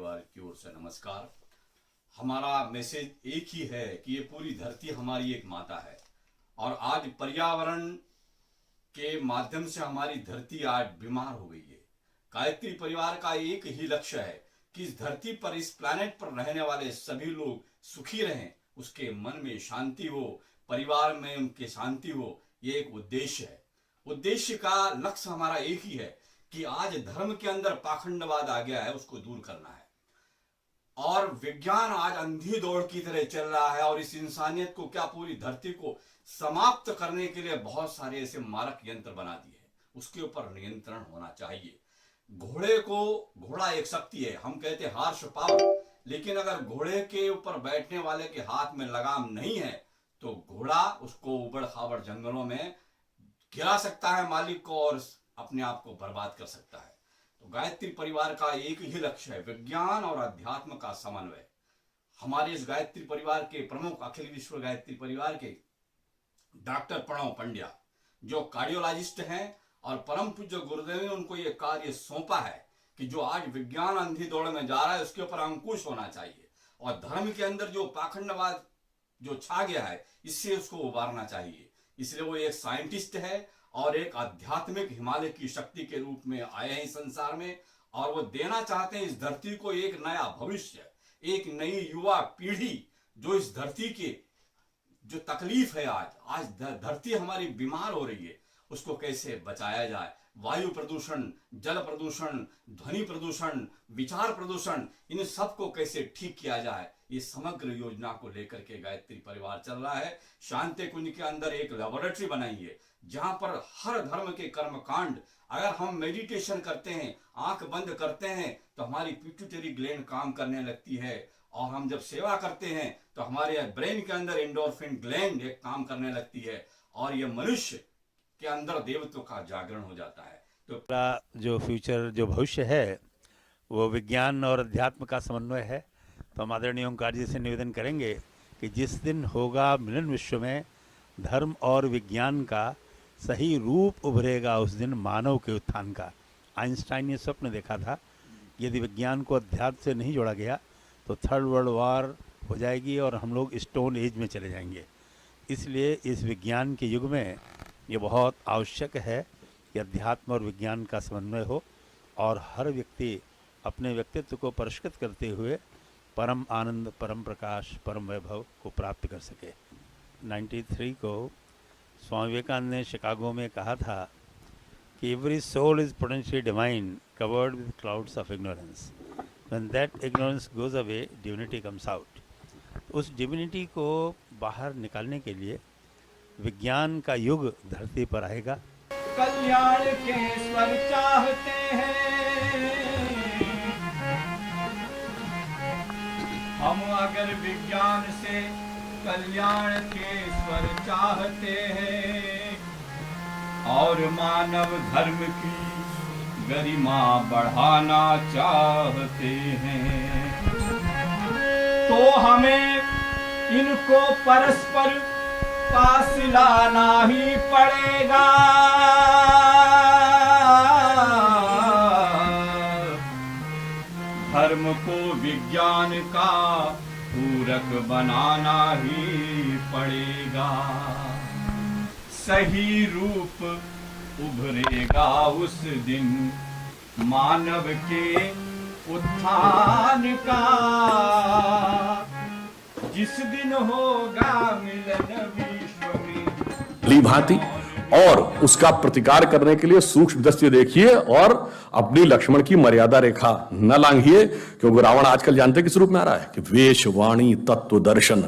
परिवार की ओर से नमस्कार। हमारा मैसेज एक ही है कि ये पूरी धरती हमारी एक माता है और आज पर्यावरण के माध्यम से हमारी धरती आज बीमार हो गई है। गायत्री परिवार का एक ही लक्ष्य है कि इस धरती पर, इस प्लैनेट पर रहने वाले सभी लोग सुखी रहें, उसके मन में शांति हो, परिवार में उनके शांति हो। ये एक उद्देश्य है। उद्देश्य का लक्ष्य हमारा एक ही है कि आज धर्म के अंदर पाखंडवाद आ गया है, उसको दूर करना है। और विज्ञान आज अंधी दौड़ की तरह चल रहा है और इस इंसानियत को, क्या पूरी धरती को समाप्त करने के लिए बहुत सारे ऐसे मारक यंत्र बना दिए हैं। उसके ऊपर नियंत्रण होना चाहिए। घोड़ा एक शक्ति है, हम कहते हैं हार्श पावर, लेकिन अगर घोड़े के ऊपर बैठने वाले के हाथ में लगाम नहीं है तो घोड़ा उसको उबड़ खाबड़ जंगलों में गिरा सकता है मालिक को और अपने आप को बर्बाद कर सकता है। तो गायत्री परिवार का एक ही लक्ष्य है, विज्ञान और अध्यात्म का समन्वय। हमारे इस गायत्री परिवार के प्रमुख, अखिल विश्व गायत्री परिवार के डॉक्टर प्रणव पंड्या, जो कार्डियोलॉजिस्ट हैं और परम पूज्य गुरुदेव ने उनको ये कार्य सौंपा है कि जो आज विज्ञान अंधी दौड़ में जा रहा है उसके ऊपर अंकुश होना चाहिए और धर्म के अंदर जो पाखंडवाद जो छा गया है इससे उसको उबारना चाहिए। इसलिए वो एक साइंटिस्ट है और एक आध्यात्मिक हिमालय की शक्ति के रूप में आए हैं इस संसार में और वो देना चाहते हैं इस धरती को एक नया भविष्य, एक नई युवा पीढ़ी जो इस धरती की जो तकलीफ है, आज धरती हमारी बीमार हो रही है, उसको कैसे बचाया जाए। वायु प्रदूषण, जल प्रदूषण, ध्वनि प्रदूषण, विचार प्रदूषण, इन सब को कैसे ठीक किया जाए, ये समग्र योजना को लेकर के गायत्री परिवार चल रहा है। शांति कुंज के अंदर एक लेबोरेटरी बनाई है जहां पर हर धर्म के कर्मकांड, अगर हम मेडिटेशन करते हैं, आंख बंद करते हैं तो हमारी पिट्यूटरी ग्लैंड काम करने लगती है और हम जब सेवा करते हैं तो हमारे ब्रेन के अंदर एंडोर्फिन ग्लैंड एक काम करने लगती है और ये मनुष्य के अंदर देवत्व का जागरण हो जाता है। तो जो फ्यूचर, जो भविष्य है वो विज्ञान और अध्यात्म का समन्वय है। तो हम आदरणीय ओंकार जी से निवेदन करेंगे कि जिस दिन होगा मिलन विश्व में धर्म और विज्ञान का सही रूप उभरेगा, उस दिन मानव के उत्थान का। आइंस्टाइन ने स्वप्न देखा था, यदि विज्ञान को अध्यात्म से नहीं जोड़ा गया तो थर्ड वर्ल्ड वॉर हो जाएगी और हम लोग स्टोन एज में चले जाएंगे। इसलिए इस विज्ञान के युग में ये बहुत आवश्यक है कि अध्यात्म और विज्ञान का समन्वय हो और हर व्यक्ति अपने व्यक्तित्व को परिष्कृत करते हुए परम आनंद, परम प्रकाश, परम वैभव को प्राप्त कर सके। 93 को स्वामी विवेकानंद ने शिकागो में कहा था कि every soul is potentially divine covered with clouds of ignorance, when that ignorance goes away divinity comes out. उस डिविनिटी को बाहर निकालने के लिए विज्ञान का युग धरती पर आएगा। कल्याण के स्वर चाहते हैं हम, अगर विज्ञान से कल्याण के स्वर चाहते हैं और मानव धर्म की गरिमा बढ़ाना चाहते हैं तो हमें इनको परस्पर पास लाना ही पड़ेगा। धर्म को विज्ञान का पूरक बनाना ही पड़ेगा। सही रूप उभरेगा उस दिन मानव के उत्थान का, जिस दिन होगा मिलन विश्व में। भली भांति और उसका प्रतिकार करने के लिए सूक्ष्म दृष्टि देखिए और अपनी लक्ष्मण की मर्यादा रेखा न लांघिए, क्योंकि रावण आजकल जानते किस रूप में आ रहा है कि वेश, वाणी, तत्व, दर्शन।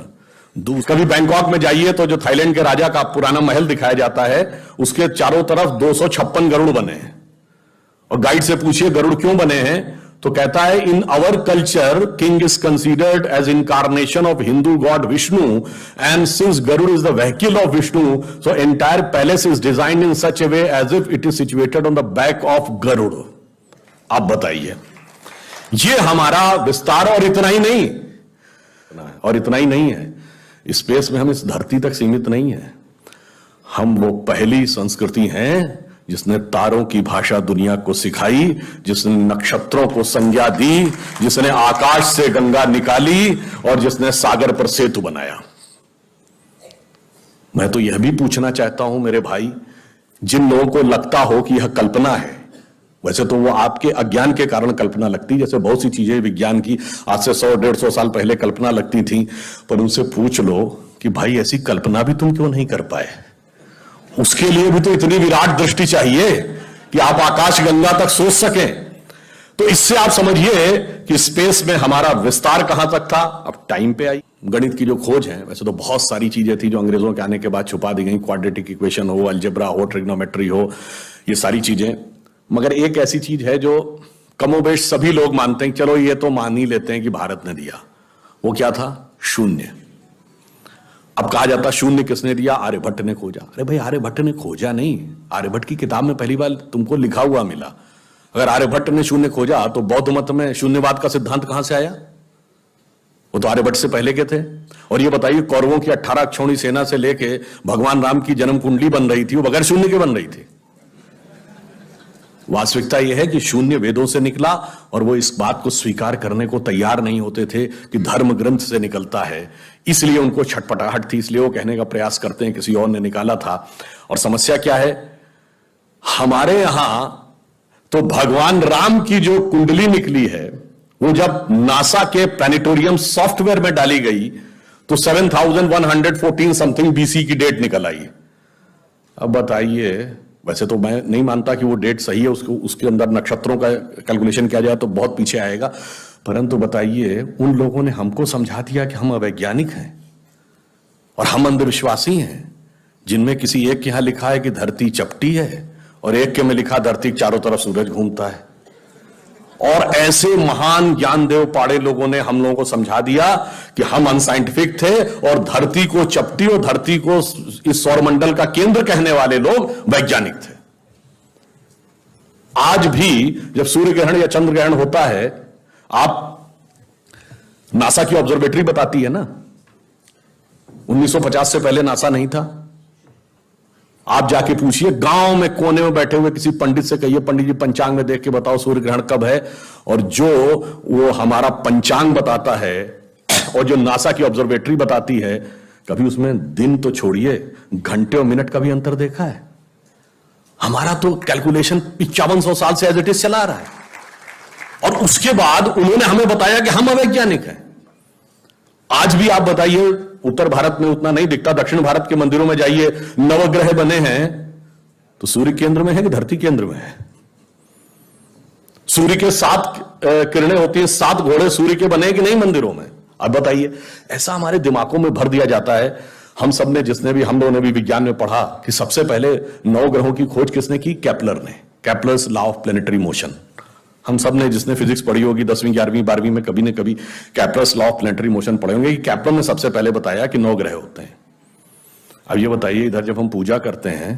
कभी बैंकॉक में जाइए तो जो थाईलैंड के राजा का पुराना महल दिखाया जाता है उसके चारों तरफ 256 गरुड़ बने हैं और गाइड से पूछिए गरुड़ क्यों बने हैं तो कहता है in our culture king is considered as incarnation of Hindu god Vishnu and since Garuda is the vehicle of Vishnu so entire palace is designed in such a way as if it is situated on the back of Garuda. आप बताइए, ये हमारा विस्तार और इतना ही नहीं है। Space में हम इस धरती तक सीमित नहीं है। हम वो पहली संस्कृति हैं जिसने तारों की भाषा दुनिया को सिखाई, जिसने नक्षत्रों को संज्ञा दी, जिसने आकाश से गंगा निकाली और जिसने सागर पर सेतु बनाया। मैं तो यह भी पूछना चाहता हूं मेरे भाई, जिन लोगों को लगता हो कि यह कल्पना है, वैसे तो वो आपके अज्ञान के कारण कल्पना लगती, जैसे बहुत सी चीजें विज्ञान की आज से 100-150 साल पहले कल्पना लगती थी, पर उनसे पूछ लो कि भाई ऐसी कल्पना भी तुम क्यों नहीं कर पाए? उसके लिए भी तो इतनी विराट दृष्टि चाहिए कि आप आकाश गंगा तक सोच सकें। तो इससे आप समझिए कि स्पेस में हमारा विस्तार कहां तक था। अब टाइम पे आई गणित की जो खोज है, वैसे तो बहुत सारी चीजें थी जो अंग्रेजों के आने के बाद छुपा दी गई, क्वाड्रेटिक इक्वेशन हो, अलजेब्रा हो, ट्रिग्नोमेट्री हो, ये सारी चीजें। मगर एक ऐसी चीज है जो कमोबेश सभी लोग मानते हैं, चलो ये तो मान ही लेते हैं कि भारत ने दिया। वो क्या था? शून्य। अब कहा जाता शून्य किसने दिया? आर्यभट्ट ने खोजा। अरे भाई आर्यभट्ट ने खोजा नहीं, आर्यभट्ट की किताब में पहली बार तुमको लिखा हुआ मिला। अगर आर्यभट्ट ने शून्य खोजा तो बौद्ध मत में शून्यवाद का सिद्धांत कहां से आया? वो तो आर्यभट्ट से पहले के थे। और ये बताइए कौरवों की 18 अक्षौणी सेना से लेके भगवान राम की जन्म कुंडली बन रही थी, वो बगैर शून्य के बन रही थी। वास्तविकता यह है कि शून्य वेदों से निकला और वो इस बात को स्वीकार करने को तैयार नहीं होते थे कि धर्म ग्रंथ से निकलता है, इसलिए उनको छटपटाहट थी, इसलिए वो कहने का प्रयास करते हैं किसी और ने निकाला था। और समस्या क्या है? हमारे यहां तो भगवान राम की जो कुंडली निकली है वो जब नासा के प्लैनेटोरियम सॉफ्टवेयर में डाली गई तो 7114 समथिंग बीसी की डेट निकल आई। अब बताइए, वैसे तो मैं नहीं मानता कि वो डेट सही है, उसके अंदर नक्षत्रों का कैलकुलेशन किया जाए तो बहुत पीछे आएगा, परंतु बताइए उन लोगों ने हमको समझा दिया कि हम अवैज्ञानिक हैं और हम अंधविश्वासी हैं, जिनमें किसी एक के यहां लिखा है कि धरती चपटी है और एक के में लिखा धरती के चारों तरफ सूरज घूमता है। और ऐसे महान ज्ञानदेव पाड़े लोगों ने हम लोगों को समझा दिया कि हम अनसाइंटिफिक थे और धरती को चपटी और धरती को इस सौरमंडल का केंद्र कहने वाले लोग वैज्ञानिक थे। आज भी जब सूर्य ग्रहण या चंद्र ग्रहण होता है, आप नासा की ऑब्जर्वेटरी बताती है ना, 1950 से पहले नासा नहीं था। आप जाके पूछिए गांव में कोने में बैठे हुए किसी पंडित से, कहिए पंडित जी पंचांग में देख के बताओ सूर्य ग्रहण कब है, और जो वो हमारा पंचांग बताता है और जो नासा की ऑब्जर्वेटरी बताती है, कभी उसमें दिन तो छोड़िए घंटे और मिनट का भी अंतर देखा है? हमारा तो कैलकुलेशन 5500 साल से एज इट इज चला रहा है और उसके बाद उन्होंने हमें बताया कि हम अवैज्ञानिक हैं। आज भी आप बताइए, उत्तर भारत में उतना नहीं दिखता, दक्षिण भारत के मंदिरों में जाइए, नवग्रह बने हैं तो सूर्य केंद्र में है कि धरती केंद्र में है? सूर्य के 7 किरणें होती हैं, 7 घोड़े सूर्य के बने कि नहीं मंदिरों में? अब बताइए, ऐसा हमारे दिमागों में भर दिया जाता है। हम सब ने, हम लोगों ने भी विज्ञान में पढ़ा कि सबसे पहले 9 ग्रहों की खोज किसने की? केपलर ने। Kepler's law of planetary motion. हम सब ने, जिसने फिजिक्स पढ़ी होगी 10वीं 11वीं 12वीं में, कभी न कभी Kepler's law of planetary motion पढ़े होंगे कि केपलर ने सबसे पहले बताया कि 9 ग्रह होते हैं। अब ये बताइए, इधर जब हम पूजा करते हैं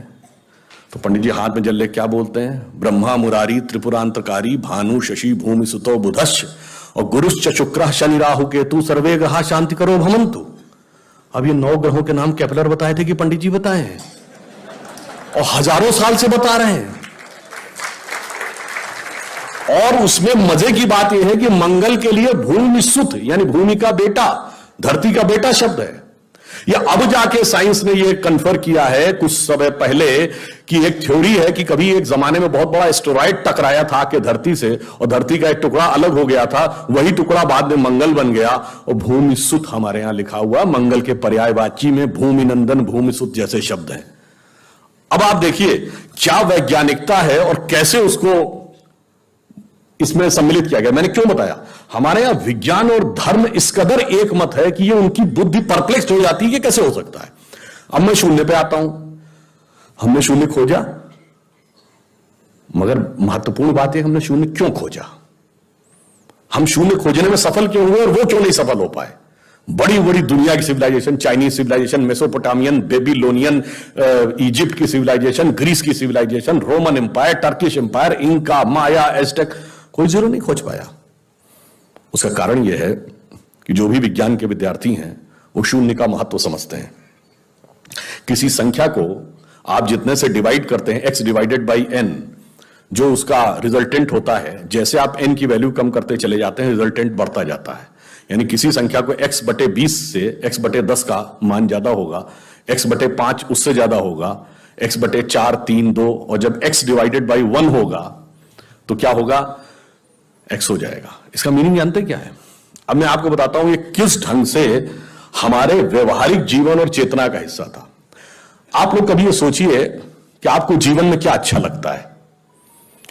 तो पंडित जी हाथ में जल ले क्या बोलते हैं? ब्रह्मा मुरारी त्रिपुरांतकारी भानु शशि भूमि सुतो बुधश्च और गुरुश्च शुक्रः शनि राहु केतु सर्वे ग्रहा शांति करो भवन्तु। अब ये 9 ग्रहों के नाम केपलर बताए थे कि पंडित जी बताए हैं? और हजारों साल से बता रहे हैं। और उसमें मजे की बात यह है कि मंगल के लिए भूमि सुत यानी भूमि का बेटा, धरती का बेटा शब्द है। या अब जाके साइंस ने यह कन्फर्म किया है कुछ समय पहले कि एक थ्योरी है कि कभी एक जमाने में बहुत बड़ा एस्टेरॉयड टकराया था कि धरती से, और धरती का एक टुकड़ा अलग हो गया था, वही टुकड़ा बाद में मंगल बन गया और भूमि सुत हमारे यहां लिखा हुआ मंगल के पर्यायवाची में भूमि नंदन भूमि सुत जैसे शब्द हैं। अब आप देखिए क्या वैज्ञानिकता है और कैसे उसको इसमें सम्मिलित किया गया। मैंने क्यों बताया? हमारे यहां विज्ञान और धर्म इस कदर एक मत है कि ये उनकी बुद्धि परप्लेक्स हो जाती है कि कैसे हो सकता है। अब मैं शून्य पे आता हूं। हमने शून्य खोजा, मगर महत्वपूर्ण बात है हमने शून्य क्यों खोजा? हम शून्य खोजने में सफल क्यों हुए और वो क्यों नहीं सफल हो पाए? बड़ी बड़ी दुनिया की civilization, Chinese civilization, Mesopotamian, Babylonian, Egypt की सिविलाइजेशन, ग्रीस की civilization, Roman empire, Turkish empire, Inca, Maya, Aztec, कोई जीरो नहीं खोज पाया। उसका कारण यह है कि जो भी विज्ञान के विद्यार्थी हैं वो शून्य का महत्व समझते हैं। किसी संख्या को आप जितने से डिवाइड करते हैं x डिवाइडेड बाई n, जो उसका रिजल्टेंट होता है, जैसे आप n की वैल्यू कम करते चले जाते हैं रिजल्टेंट बढ़ता जाता है। यानी किसी संख्या को x बटे 20 से x बटे 10 का मान ज्यादा होगा, x बटे 5 उससे ज्यादा होगा, x बटे 4, 3, 2, और जब x डिवाइडेड बाई 1 होगा तो क्या होगा, x हो जाएगा। इसका मीनिंग जानते क्या है? अब मैं आपको बताता हूं ये किस ढंग से हमारे व्यवहारिक जीवन और चेतना का हिस्सा था। आप लोग कभी ये सोचिए कि आपको जीवन में क्या अच्छा लगता है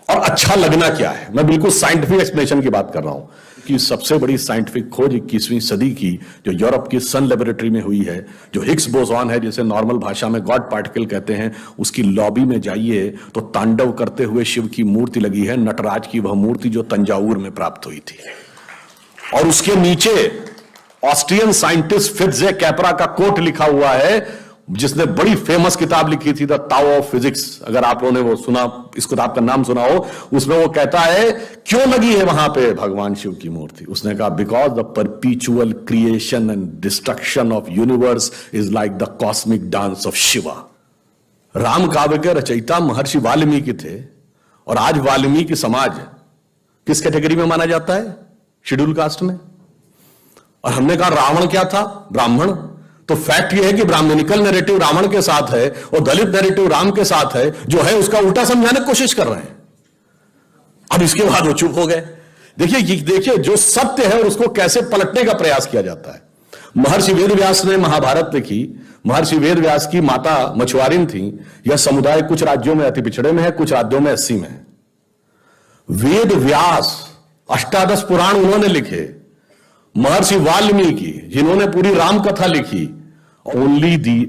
और अच्छा लगना क्या है। मैं बिल्कुल साइंटिफिक एक्सप्लेनेशन की बात कर रहा हूं कि सबसे बड़ी साइंटिफिक खोज 21वीं सदी की जो यूरोप की सन लेबोरेटरी में हुई है, जो हिग्स बोसॉन है, जिसे नॉर्मल भाषा में गॉड पार्टिकल कहते हैं, उसकी लॉबी में जाइए तो तांडव करते हुए शिव की मूर्ति लगी है, नटराज की वह मूर्ति जो तंजावुर में प्राप्त हुई थी। और उसके नीचे ऑस्ट्रियन साइंटिस्ट फिट्जे कैपरा का कोट लिखा हुआ है, जिसने बड़ी फेमस किताब लिखी थी द ताओ ऑफ फिजिक्स। अगर आप लोगों ने वो सुना, इस किताब का नाम सुना हो, उसमें वो कहता है क्यों लगी है वहां पे भगवान शिव की मूर्ति। उसने कहा because the परपीचुअल creation and destruction of universe is like the cosmic dance of Shiva. Ram काव्य के रचयिता महर्षि वाल्मीकि थे, और आज वाल्मीकि समाज किस कैटेगरी में माना जाता है? शेड्यूल कास्ट में। और हमने कहा रावण क्या था? ब्राह्मण। तो फैक्ट यह है कि ब्राह्मणिकल नैरेटिव रावण के साथ है और दलित नैरेटिव राम के साथ है, जो है उसका उल्टा समझाने की कोशिश कर रहे हैं। अब इसके बाद वो चुप हो गए। देखिए जो सत्य है और उसको कैसे पलटने का प्रयास किया जाता है। महर्षि वेदव्यास ने महाभारत लिखी। महर्षि वेदव्यास की माता मछुआरिन थी। यह समुदाय कुछ राज्यों में अति पिछड़े में है, कुछ राज्यों में 80 में है। वेद व्यास अष्टादश पुराण उन्होंने लिखे। महर्षि वाल्मीकि जिन्होंने पूरी राम कथा लिखी, only the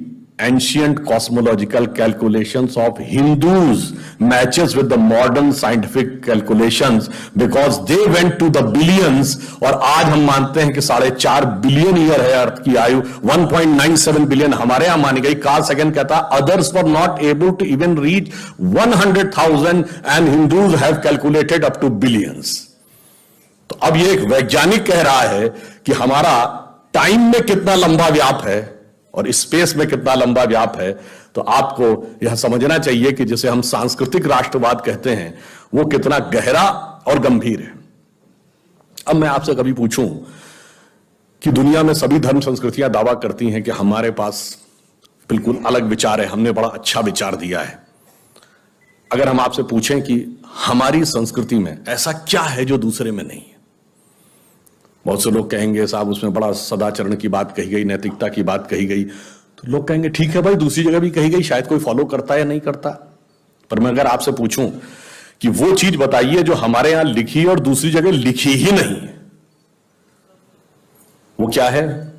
ancient cosmological calculations of Hindus matches with the modern scientific calculations because they went to the billions. और आज हम मानते हैं कि 4.5 बिलियन ईयर है अर्थ की आयु, 1.97 बिलियन हमारे यहां मानी गई। कार्ल सेगन कहता others were not able to even reach 100,000 and Hindus have calculated up to billions. तो अब ये एक वैज्ञानिक कह रहा है कि हमारा टाइम में कितना लंबा व्याप है और स्पेस में कितना लंबा व्याप है। तो आपको यह समझना चाहिए कि जिसे हम सांस्कृतिक राष्ट्रवाद कहते हैं वो कितना गहरा और गंभीर है। अब मैं आपसे कभी पूछूं कि दुनिया में सभी धर्म संस्कृतियां दावा करती हैं कि हमारे पास बिल्कुल अलग विचार है, हमने बड़ा अच्छा विचार दिया है। अगर हम आपसे पूछें कि हमारी संस्कृति में ऐसा क्या है जो दूसरे में नहीं है, बहुत से लोग कहेंगे साहब उसमें बड़ा सदाचरण की बात कही गई, नैतिकता की बात कही गई। तो लोग कहेंगे ठीक है भाई, दूसरी जगह भी कही गई, शायद कोई फॉलो करता है या नहीं करता। पर मैं अगर आपसे पूछूं कि वो चीज बताइए जो हमारे यहां लिखी और दूसरी जगह लिखी ही नहीं है, वो क्या है?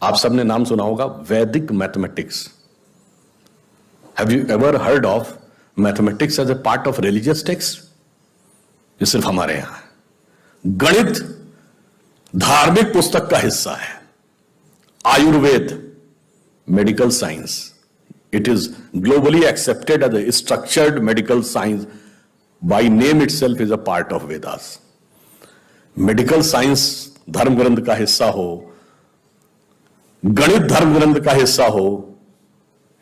आप सबने नाम सुना होगा Vedic mathematics. Have you ever heard of mathematics as a part of religious text? ये सिर्फ हमारे यहां है। गणित धार्मिक पुस्तक का हिस्सा है। Ayurveda medical science, it is globally accepted as a structured medical science, by name itself is a part of Vedas. Medical science धर्म ग्रंथ का हिस्सा हो, गणित धर्म ग्रंथ का हिस्सा हो,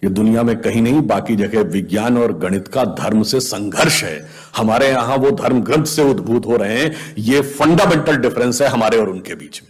ये दुनिया में कहीं नहीं, बाकी जगह विज्ञान और गणित का धर्म से संघर्ष है। हमारे यहां वो धर्म ग्रंथ से उद्भूत हो रहे हैं। ये फंडामेंटल डिफरेंस है हमारे और उनके बीच में।